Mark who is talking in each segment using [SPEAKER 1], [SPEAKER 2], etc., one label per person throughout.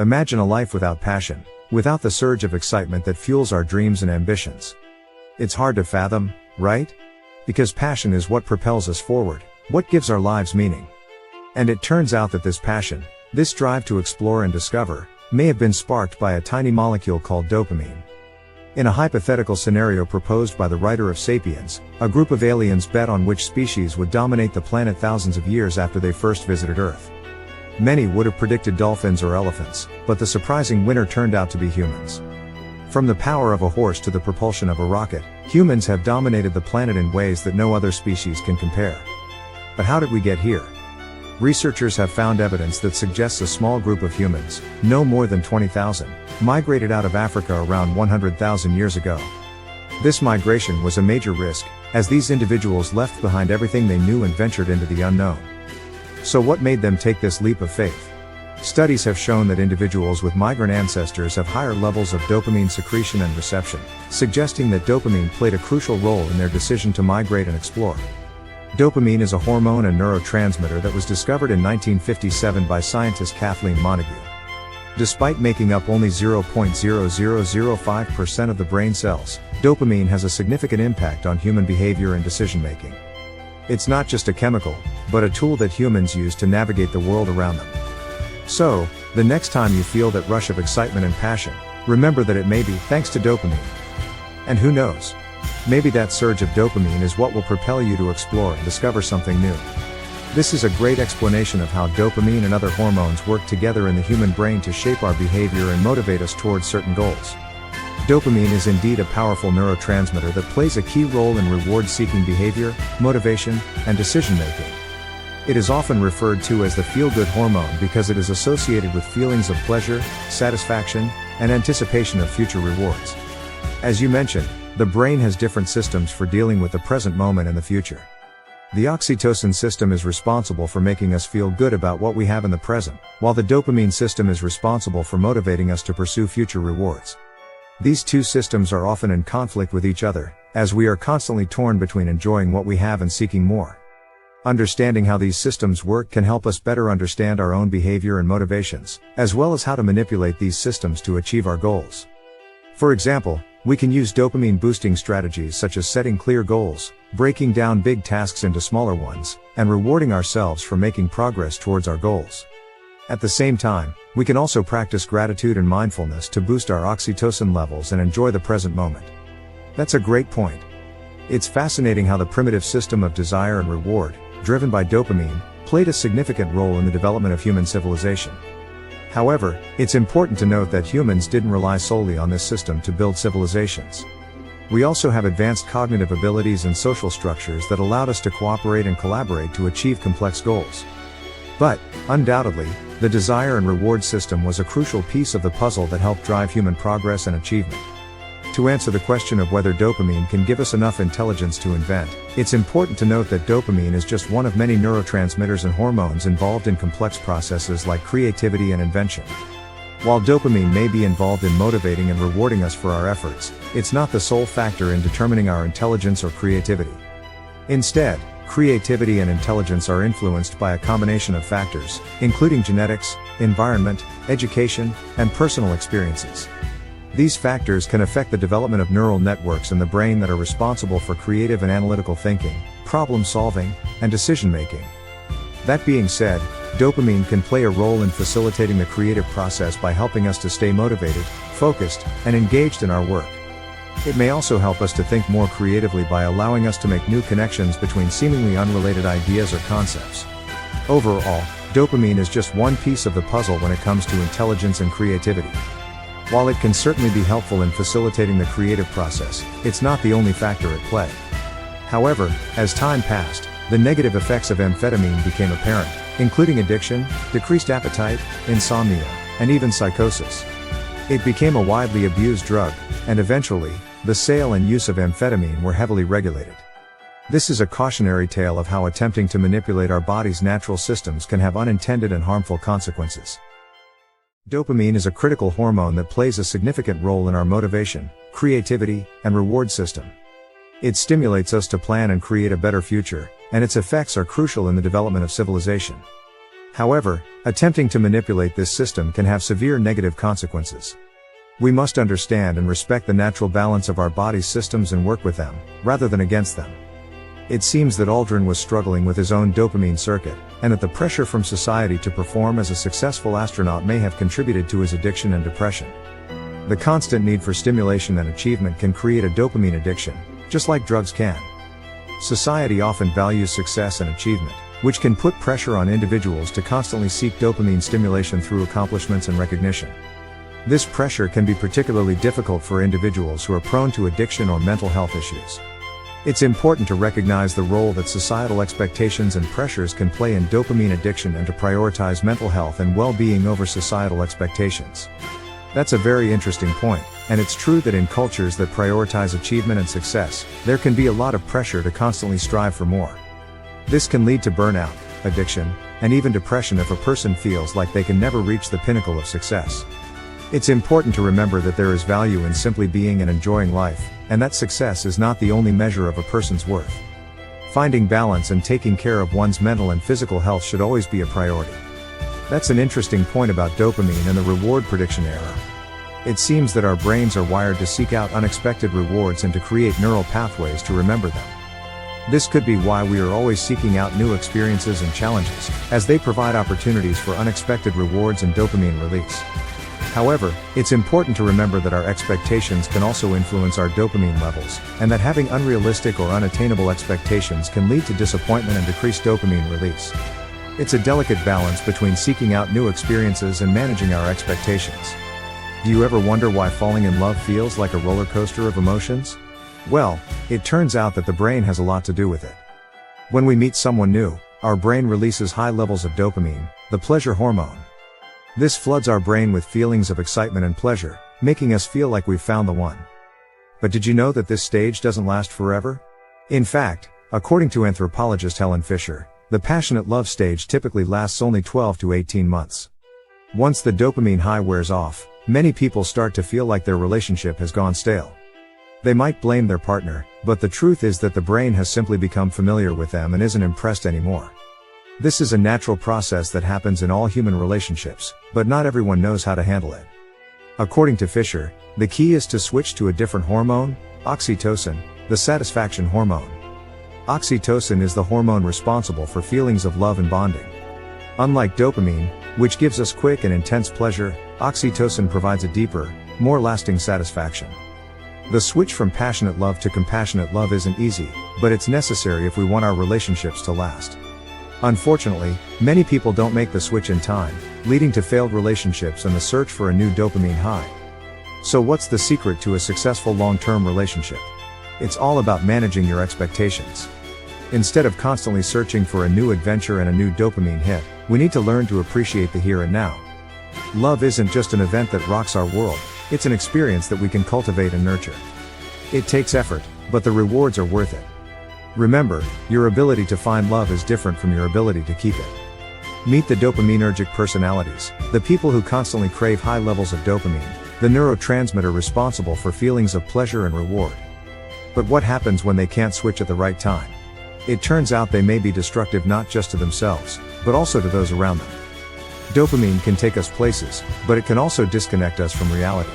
[SPEAKER 1] Imagine a life without passion, without the surge of excitement that fuels our dreams and ambitions. It's hard to fathom, right? Because passion is what propels us forward, what gives our lives meaning. And it turns out that this passion, this drive to explore and discover, may have been sparked by a tiny molecule called dopamine. In a hypothetical scenario proposed by the writer of Sapiens, a group of aliens bet on which species would dominate the planet thousands of years after they first visited Earth. Many would have predicted dolphins or elephants, but the surprising winner turned out to be humans. From the power of a horse to the propulsion of a rocket, humans have dominated the planet in ways that no other species can compare. But how did we get here? Researchers have found evidence that suggests a small group of humans, no more than 20,000, migrated out of Africa around 100,000 years ago. This migration was a major risk, as these individuals left behind everything they knew and ventured into the unknown. So what made them take this leap of faith? Studies have shown that individuals with migrant ancestors have higher levels of dopamine secretion and reception, suggesting that dopamine played a crucial role in their decision to migrate and explore. Dopamine is a hormone and neurotransmitter that was discovered in 1957 by scientist Kathleen Montague. Despite making up only 0.0005% of the brain cells, dopamine has a significant impact on human behavior and decision-making. It's not just a chemical, but a tool that humans use to navigate the world around them. So, the next time you feel that rush of excitement and passion, remember that it may be thanks to dopamine. And who knows? Maybe that surge of dopamine is what will propel you to explore and discover something new. This is a great explanation of how dopamine and other hormones work together in the human brain to shape our behavior and motivate us towards certain goals. Dopamine is indeed a powerful neurotransmitter that plays a key role in reward-seeking behavior, motivation, and decision-making. It is often referred to as the feel-good hormone because it is associated with feelings of pleasure, satisfaction, and anticipation of future rewards. As you mentioned, the brain has different systems for dealing with the present moment and the future. The oxytocin system is responsible for making us feel good about what we have in the present, while the dopamine system is responsible for motivating us to pursue future rewards. These two systems are often in conflict with each other, as we are constantly torn between enjoying what we have and seeking more. Understanding how these systems work can help us better understand our own behavior and motivations, as well as how to manipulate these systems to achieve our goals. For example, we can use dopamine-boosting strategies such as setting clear goals, breaking down big tasks into smaller ones, and rewarding ourselves for making progress towards our goals. At the same time, we can also practice gratitude and mindfulness to boost our oxytocin levels and enjoy the present moment. That's a great point. It's fascinating how the primitive system of desire and reward, driven by dopamine, played a significant role in the development of human civilization. However, it's important to note that humans didn't rely solely on this system to build civilizations. We also have advanced cognitive abilities and social structures that allowed us to cooperate and collaborate to achieve complex goals. But, undoubtedly, the desire and reward system was a crucial piece of the puzzle that helped drive human progress and achievement. To answer the question of whether dopamine can give us enough intelligence to invent, it's important to note that dopamine is just one of many neurotransmitters and hormones involved in complex processes like creativity and invention. While dopamine may be involved in motivating and rewarding us for our efforts, it's not the sole factor in determining our intelligence or creativity. Instead, creativity and intelligence are influenced by a combination of factors, including genetics, environment, education, and personal experiences. These factors can affect the development of neural networks in the brain that are responsible for creative and analytical thinking, problem solving, and decision making. That being said, dopamine can play a role in facilitating the creative process by helping us to stay motivated, focused, and engaged in our work. It may also help us to think more creatively by allowing us to make new connections between seemingly unrelated ideas or concepts. Overall, dopamine is just one piece of the puzzle when it comes to intelligence and creativity. While it can certainly be helpful in facilitating the creative process, it's not the only factor at play. However, as time passed, the negative effects of amphetamine became apparent, including addiction, decreased appetite, insomnia, and even psychosis. It became a widely abused drug, and eventually, the sale and use of amphetamine were heavily regulated. This is a cautionary tale of how attempting to manipulate our body's natural systems can have unintended and harmful consequences. Dopamine is a critical hormone that plays a significant role in our motivation, creativity, and reward system. It stimulates us to plan and create a better future, and its effects are crucial in the development of civilization. However, attempting to manipulate this system can have severe negative consequences. We must understand and respect the natural balance of our body's systems and work with them, rather than against them. It seems that Aldrin was struggling with his own dopamine circuit, and that the pressure from society to perform as a successful astronaut may have contributed to his addiction and depression. The constant need for stimulation and achievement can create a dopamine addiction, just like drugs can. Society often values success and achievement, which can put pressure on individuals to constantly seek dopamine stimulation through accomplishments and recognition. This pressure can be particularly difficult for individuals who are prone to addiction or mental health issues. It's important to recognize the role that societal expectations and pressures can play in dopamine addiction and to prioritize mental health and well-being over societal expectations. That's a very interesting point, and it's true that in cultures that prioritize achievement and success, there can be a lot of pressure to constantly strive for more. This can lead to burnout, addiction, and even depression if a person feels like they can never reach the pinnacle of success. It's important to remember that there is value in simply being and enjoying life, and that success is not the only measure of a person's worth. Finding balance and taking care of one's mental and physical health should always be a priority. That's an interesting point about dopamine and the reward prediction error. It seems that our brains are wired to seek out unexpected rewards and to create neural pathways to remember them. This could be why we are always seeking out new experiences and challenges, as they provide opportunities for unexpected rewards and dopamine release. However, it's important to remember that our expectations can also influence our dopamine levels, and that having unrealistic or unattainable expectations can lead to disappointment and decreased dopamine release. It's a delicate balance between seeking out new experiences and managing our expectations. Do you ever wonder why falling in love feels like a roller coaster of emotions? Well, it turns out that the brain has a lot to do with it. When we meet someone new, our brain releases high levels of dopamine, the pleasure hormone. This floods our brain with feelings of excitement and pleasure, making us feel like we've found the one. But did you know that this stage doesn't last forever? In fact, according to anthropologist Helen Fisher, the passionate love stage typically lasts only 12 to 18 months. Once the dopamine high wears off, many people start to feel like their relationship has gone stale. They might blame their partner, but the truth is that the brain has simply become familiar with them and isn't impressed anymore. This is a natural process that happens in all human relationships, but not everyone knows how to handle it. According to Fisher, the key is to switch to a different hormone, oxytocin, the satisfaction hormone. Oxytocin is the hormone responsible for feelings of love and bonding. Unlike dopamine, which gives us quick and intense pleasure, oxytocin provides a deeper, more lasting satisfaction. The switch from passionate love to compassionate love isn't easy, but it's necessary if we want our relationships to last. Unfortunately, many people don't make the switch in time, leading to failed relationships and the search for a new dopamine high. So what's the secret to a successful long-term relationship? It's all about managing your expectations. Instead of constantly searching for a new adventure and a new dopamine hit, we need to learn to appreciate the here and now. Love isn't just an event that rocks our world, it's an experience that we can cultivate and nurture. It takes effort, but the rewards are worth it. Remember, your ability to find love is different from your ability to keep it. Meet the dopaminergic personalities, the people who constantly crave high levels of dopamine, the neurotransmitter responsible for feelings of pleasure and reward. But what happens when they can't switch at the right time? It turns out they may be destructive not just to themselves, but also to those around them. Dopamine can take us places, but it can also disconnect us from reality.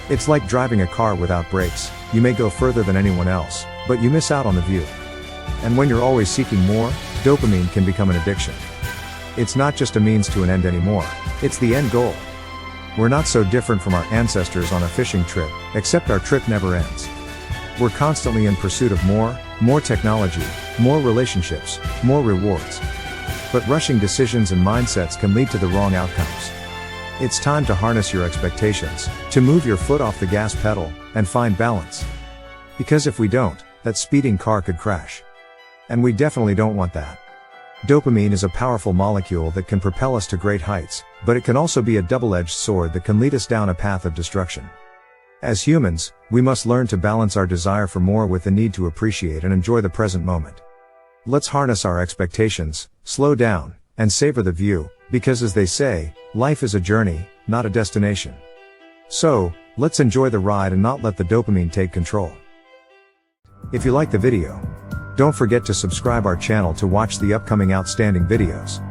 [SPEAKER 1] It's like driving a car without brakes. You may go further than anyone else, but you miss out on the view. And when you're always seeking more, dopamine can become an addiction. It's not just a means to an end anymore, it's the end goal. We're not so different from our ancestors on a fishing trip, except our trip never ends. We're constantly in pursuit of more technology, more relationships, more rewards. But rushing decisions and mindsets can lead to the wrong outcomes. It's time to harness your expectations, to move your foot off the gas pedal, and find balance. Because if we don't, that speeding car could crash. And we definitely don't want that. Dopamine is a powerful molecule that can propel us to great heights, but it can also be a double-edged sword that can lead us down a path of destruction. As humans, we must learn to balance our desire for more with the need to appreciate and enjoy the present moment. Let's harness our expectations, slow down, and savor the view, because as they say, life is a journey, not a destination. So, let's enjoy the ride and not let the dopamine take control. If you like the video, don't forget to subscribe our channel to watch the upcoming outstanding videos.